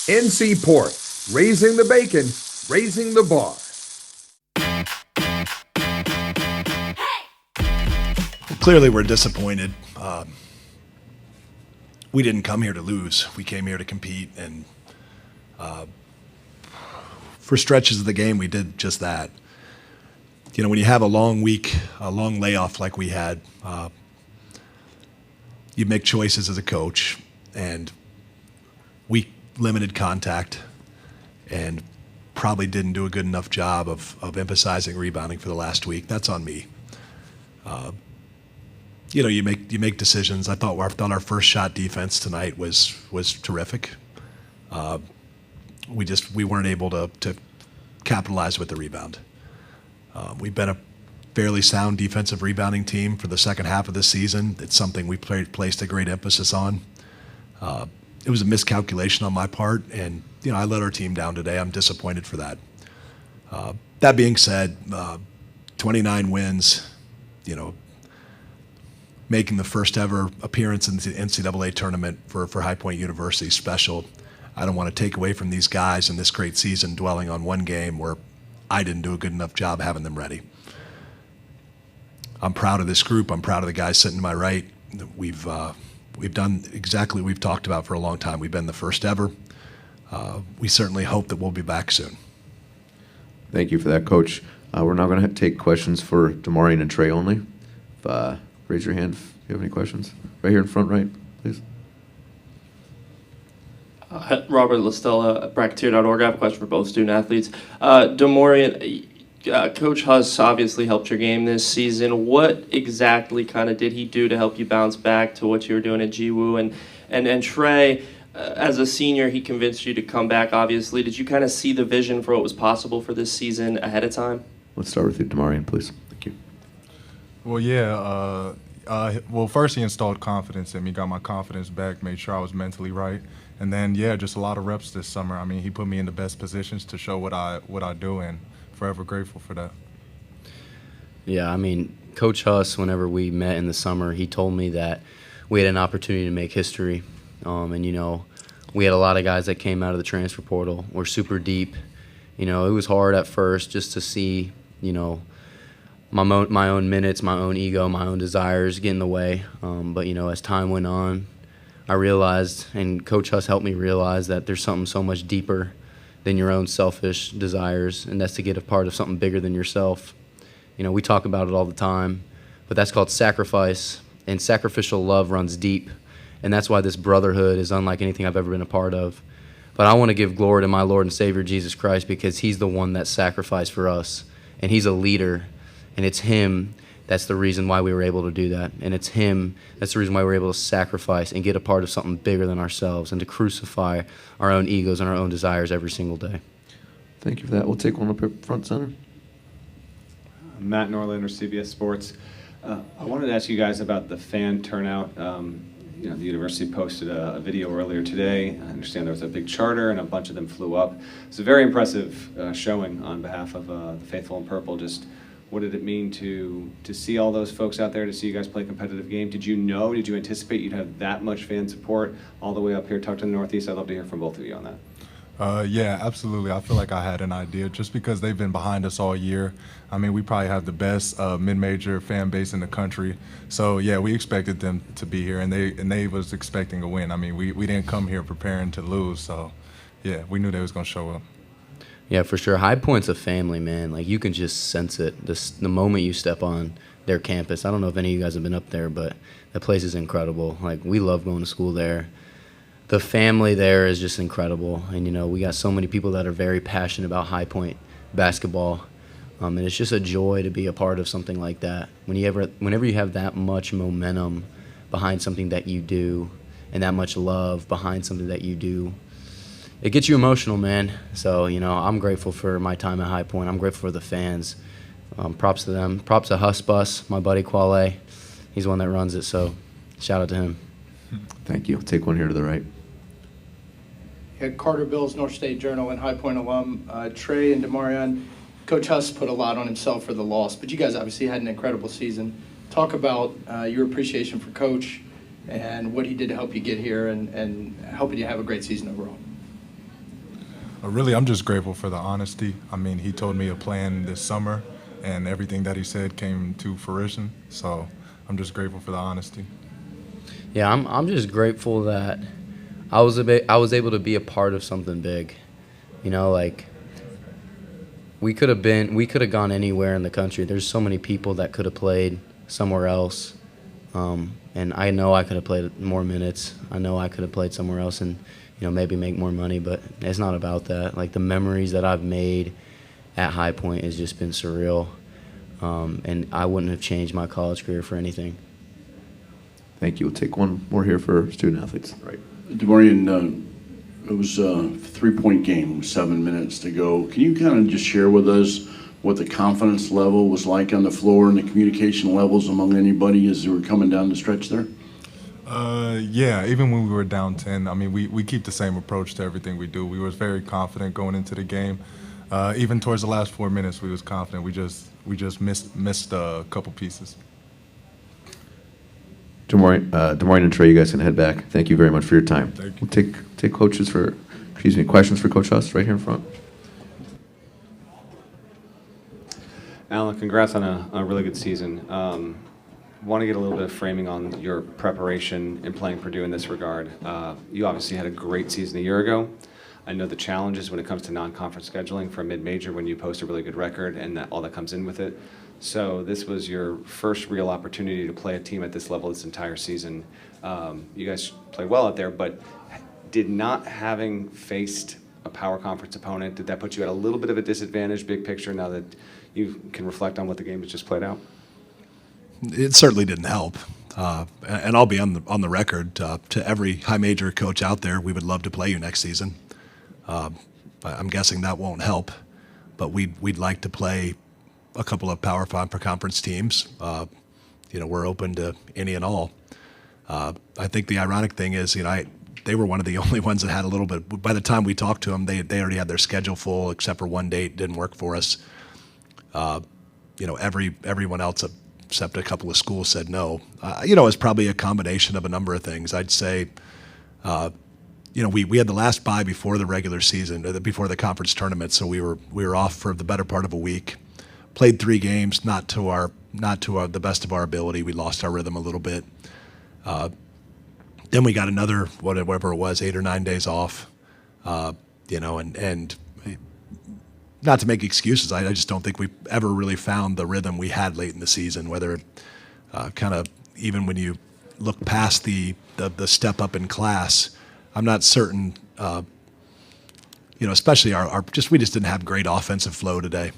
NC Pork, raising the bacon, raising the bar. Clearly, we're disappointed. We didn't come here to lose. We came here to compete, and for stretches of the game, we did just that. You know, when you have a long week, a long layoff like we had, you make choices as a coach, and we limited contact and probably didn't do a good enough job of emphasizing rebounding for the last week. That's on me. You know, you make decisions. I thought our first shot defense tonight was terrific. We weren't able to capitalize with the rebound. We've been a fairly sound defensive rebounding team for the second half of the season. It's something we placed a great emphasis on. It was a miscalculation on my part, and you know, I let our team down today. I'm disappointed for that. That being said, 29 wins, you know, making the first ever appearance in the NCAA tournament for High Point University special. I don't want to take away from these guys in this great season dwelling on one game where I didn't do a good enough job having them ready. I'm proud of this group. I'm proud of the guys sitting to my right. We've done exactly what we've talked about for a long time. We've been the first ever. We certainly hope that we'll be back soon. Thank you for that, Coach. We're now going to take questions for Demarion and Trey only. Raise your hand if you have any questions. Right here in front, right, please. Robert Listella, bracketeer.org. I have a question for both student athletes. Demarion, Coach Huss obviously helped your game this season. What exactly kind of did he do to help you bounce back to what you were doing at GWU? And Trey, as a senior, he convinced you to come back, obviously. Did you kind of see the vision for what was possible for this season ahead of time? Let's start with you, Demarion, please. Thank you. Well, yeah. Well, first he installed confidence in me, got my confidence back, made sure I was mentally right. And then, yeah, just a lot of reps this summer. I mean, he put me in the best positions to show what I do, and forever grateful for that. Yeah, I mean, Coach Huss, whenever we met in the summer, he told me that we had an opportunity to make history. And, you know, we had a lot of guys that came out of the transfer portal. We're super deep. You know, it was hard at first just to see, you know, my own minutes, my own ego, my own desires get in the way. But, you know, as time went on, I realized, and Coach Huss helped me realize, that there's something so much deeper than your own selfish desires, and that's to get a part of something bigger than yourself. You know, we talk about it all the time, but that's called sacrifice, and sacrificial love runs deep, and that's why this brotherhood is unlike anything I've ever been a part of. But I want to give glory to my Lord and Savior, Jesus Christ, because he's the one that sacrificed for us, and he's a leader, and it's him that's the reason why we were able to do that. And it's him that's the reason why we were able to sacrifice and get a part of something bigger than ourselves and to crucify our own egos and our own desires every single day. Thank you for that. We'll take one up here front center. Matt Norlander, CBS Sports. I wanted to ask you guys about the fan turnout. You know, the university posted a video earlier today. I understand there was a big charter and a bunch of them flew up. It's a very impressive showing on behalf of the Faithful in Purple. Just what did it mean to see all those folks out there, to see you guys play a competitive game? Did you anticipate you'd have that much fan support all the way up here, tucked in the Northeast? I'd love to hear from both of you on that. Yeah, absolutely. I feel like I had an idea just because they've been behind us all year. I mean, we probably have the best mid-major fan base in the country. So, yeah, we expected them to be here, and they was expecting a win. I mean, we didn't come here preparing to lose. So, yeah, we knew they was going to show up. Yeah, for sure. High Point's a family, man. Like, you can just sense it the moment you step on their campus. I don't know if any of you guys have been up there, but the place is incredible. Like, we love going to school there. The family there is just incredible. And, you know, we got so many people that are very passionate about High Point basketball. And it's just a joy to be a part of something like that. Whenever you have that much momentum behind something that you do and that much love behind something that you do, it gets you emotional, man. So, you know, I'm grateful for my time at High Point. I'm grateful for the fans. Props to them. Props to Huss Bus, my buddy Quale. He's the one that runs it, so shout out to him. Thank you. Take one here to the right. Yeah, Carter Bills, North State Journal, and High Point alum. Trey and Demarion, Coach Huss put a lot on himself for the loss, but you guys obviously had an incredible season. Talk about your appreciation for Coach and what he did to help you get here and helping you have a great season overall. Really, I'm just grateful for the honesty. I mean, he told me a plan this summer, and everything that he said came to fruition. So I'm just grateful for the honesty. Yeah, I'm just grateful that I was able to be a part of something big. You know, like we could have gone anywhere in the country. There's so many people that could have played somewhere else, and I know I could have played more minutes. I know I could have played somewhere else and maybe make more money. But it's not about that. Like the memories that I've made at High Point has just been surreal, and I wouldn't have changed my college career for anything. Thank you. We'll take one more here for student athletes. Right. DeMarion, it was a 3-point game, 7 minutes to go. Can you kind of just share with us what the confidence level was like on the floor and the communication levels among anybody as you were coming down the stretch there? Yeah, even when we were down 10, I mean, we keep the same approach to everything we do. We was very confident going into the game. Even towards the last 4 minutes, we was confident. We just missed a couple pieces. DeMarion and Trey, you guys can head back. Thank you very much for your time. Thank you. We'll take questions for Coach Huss right here in front. Alan, congrats on a really good season. Want to get a little bit of framing on your preparation in playing Purdue in this regard. You obviously had a great season a year ago. I know the challenges when it comes to non-conference scheduling for a mid-major when you post a really good record and all that comes in with it. So this was your first real opportunity to play a team at this level this entire season. You guys played well out there, but did not having faced a power conference opponent, did that put you at a little bit of a disadvantage, big picture, now that you can reflect on what the game has just played out? It certainly didn't help. And I'll be on the record to every high major coach out there, we would love to play you next season. I'm guessing that won't help, but we'd like to play a couple of Power 5 per conference teams. We're open to any and all. I think the ironic thing is, they were one of the only ones that had a little bit. By the time we talked to them, they already had their schedule full, except for one date didn't work for us. Everyone else except a couple of schools said no. It's probably a combination of a number of things. I'd say, we had the last bye before the regular season, before the conference tournament, so we were off for the better part of a week. Played 3 games, not to the best of our ability. We lost our rhythm a little bit. Then we got another whatever it was, 8 or 9 days off. And not to make excuses, I just don't think we ever really found the rhythm we had late in the season. Whether kind of even when you look past the step up in class, I'm not certain. Especially we just didn't have great offensive flow today.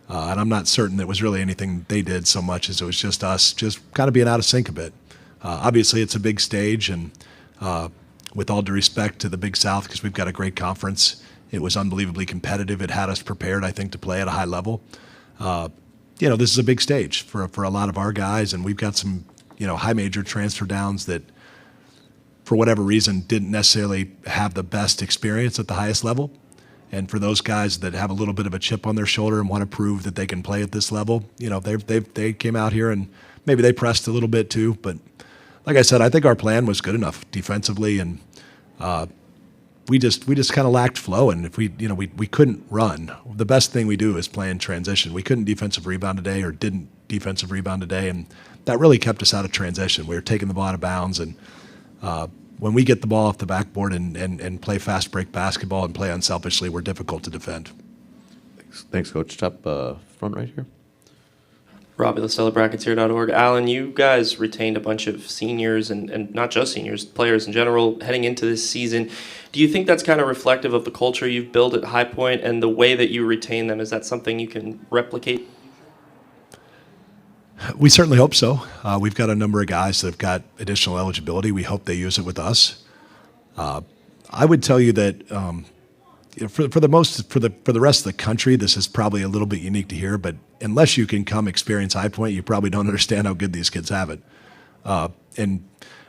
And I'm not certain it was really anything they did so much as it was just us just kind of being out of sync a bit. Obviously, it's a big stage, and with all due respect to the Big South, because we've got a great conference, it was unbelievably competitive. It had us prepared, I think, to play at a high level. This is a big stage for a lot of our guys, and we've got some, high major transfer downs that, for whatever reason, didn't necessarily have the best experience at the highest level. And for those guys that have a little bit of a chip on their shoulder and want to prove that they can play at this level, they came out here and maybe they pressed a little bit too. But like I said, I think our plan was good enough defensively, and we just kind of lacked flow. And if we couldn't run, the best thing we do is play in transition. We couldn't defensive rebound today, or didn't defensive rebound today, and that really kept us out of transition. We were taking the ball out of bounds, and when we get the ball off the backboard and play fast break basketball and play unselfishly, we're difficult to defend. Thanks, Coach. Top front right here. Robbie Listella, Bracketeer.org. Alan, you guys retained a bunch of seniors and not just seniors, players in general, heading into this season. Do you think that's kind of reflective of the culture you've built at High Point and the way that you retain them? Is that something you can replicate? We certainly hope so. We've got a number of guys that have got additional eligibility. We hope they use it with us. I would tell you that for the rest of the country, this is probably a little bit unique to hear. But unless you can come experience High Point, you probably don't understand how good these kids have it. And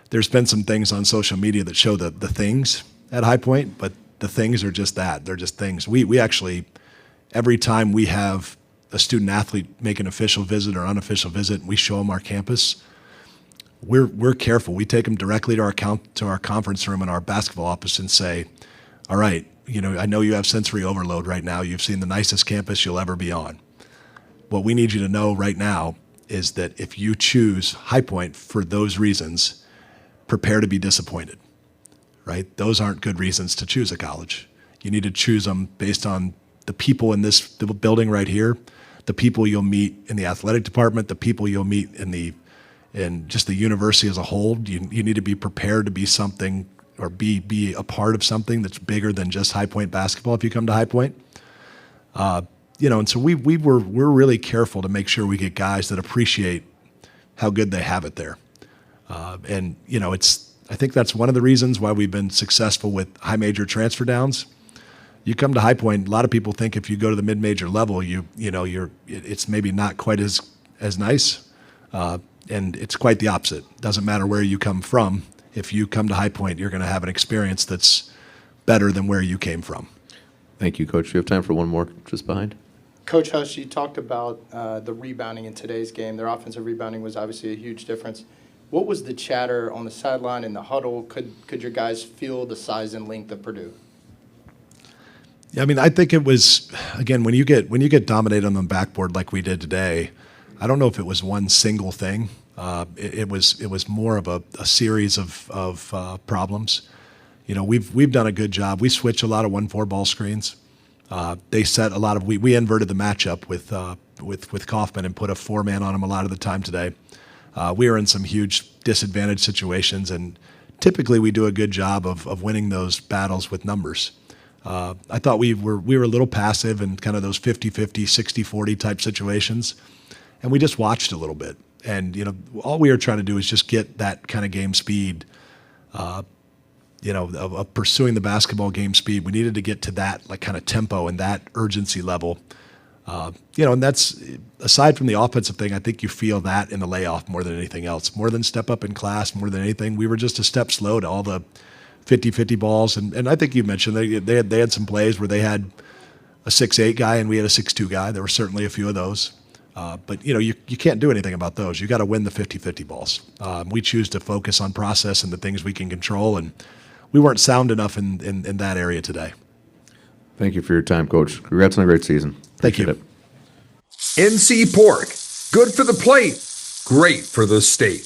there's been some things on social media that show the things at High Point, but the things are just that. They're just things. We actually, every time we have a student athlete make an official visit or unofficial visit, we show them our campus. We're careful. We take them directly to our conference room in our basketball office and say, all right, I know you have sensory overload right now. You've seen the nicest campus you'll ever be on. What we need you to know right now is that if you choose High Point for those reasons, prepare to be disappointed, right? Those aren't good reasons to choose a college. You need to choose them based on the people in this building right here, the people you'll meet in the athletic department, the people you'll meet in just the university as a whole. You need to be prepared to be something or be a part of something that's bigger than just High Point basketball if you come to High Point. And so we're really careful to make sure we get guys that appreciate how good they have it there. I think that's one of the reasons why we've been successful with high major transfer downs. You come to High Point, a lot of people think if you go to the mid-major level, it's maybe not quite as nice, and it's quite the opposite. Doesn't matter where you come from. If you come to High Point, you're going to have an experience that's better than where you came from. Thank you, Coach. We have time for one more just behind. Coach Huss, you talked about the rebounding in today's game. Their offensive rebounding was obviously a huge difference. What was the chatter on the sideline in the huddle? Could your guys feel the size and length of Purdue? Yeah, I mean, I think it was, again, when you get dominated on the backboard like we did today, I don't know if it was one single thing. It was more of a series of problems. We've done a good job. We switch a lot of 1-4 ball screens. They set a lot of we inverted the matchup with Kaufman and put a 4-man on him a lot of the time today. We were in some huge disadvantaged situations, and typically we do a good job of winning those battles with numbers. I thought we were a little passive in kind of those 50-50, 60-40 type situations, and we just watched a little bit. And all we were trying to do is just get that kind of game speed. Of pursuing the basketball game speed. We needed to get to that like kind of tempo and that urgency level. And that's, aside from the offensive thing, I think you feel that in the layoff more than anything else. More than step up in class, more than anything. We were just a step slow to all the 50-50 balls. And I think you mentioned they had some plays where they had a 6'8" guy and we had a 6'2" guy. There were certainly a few of those. But you can't do anything about those. You got to win the 50-50 balls. We choose to focus on process and the things we can control, and we weren't sound enough in that area today. Thank you for your time, Coach. Congrats on a great season. Thank you. Appreciate it. NC Pork. Good for the plate. Great for the state.